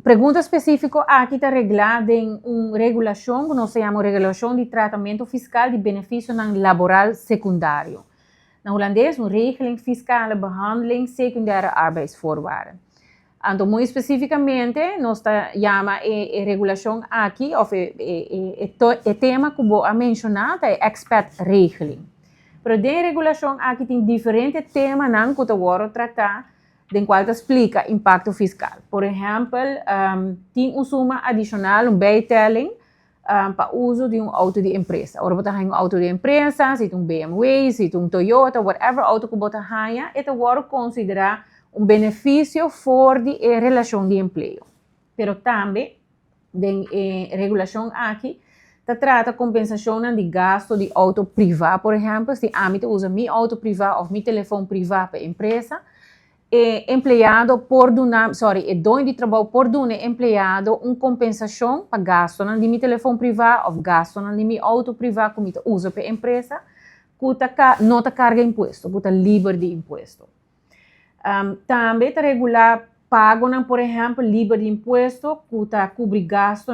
Pregunta específica aquí está regulada en una regulación que no se llama regulación de tratamiento fiscal de beneficio laboral secundario. Na Holandês, een regeling fiscale behandeling secundaire arbeidsvoorwaarden. Então, muito especificamente, nós chama a regulação aqui, ou o tema que eu mencionar, é expat regeling. Pero de regulação aqui tem diferentes temas que eu tratar, de qual explica impacto fiscal. Por exemplo, tem uma suma adicional, uma bijtelling, para uso de auto de empresa. Ora, você tem auto de empresa, se tem BMW, se tem Toyota, whatever auto que você tem, isso vai considerar benefício for de relação de emprego. Pero também, de regulação aqui, trata compensação de gasto de auto privado, por exemplo, se a mim usa meu auto privado ou meu telefone privado para a empresa, empregado por dono de trabalho por dono empregado uma compensação para gasto de meu telefone privado ou gasto de meu auto privado que eu uso para a empresa, que não carga imposto, que está livre de imposto. Também está regular pago, por exemplo, livre de imposto, que está cobrir gasto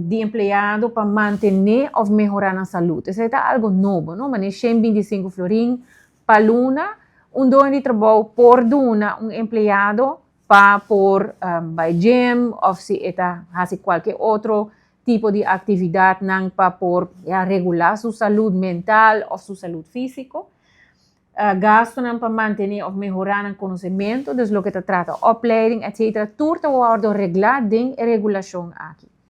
de empregado para manter ou melhorar a saúde. Isso é algo novo, não? Mas 125 florim para luna, dono de trabalho por dona, empregado para por gym, ou se está fazendo qualquer outro tipo de atividade para por regular sua saúde mental ou sua saúde física. Gasto para manter ou melhorar o conhecimento, dus lo que trata opleiding, etc. Tudo está regulado em regulação aqui.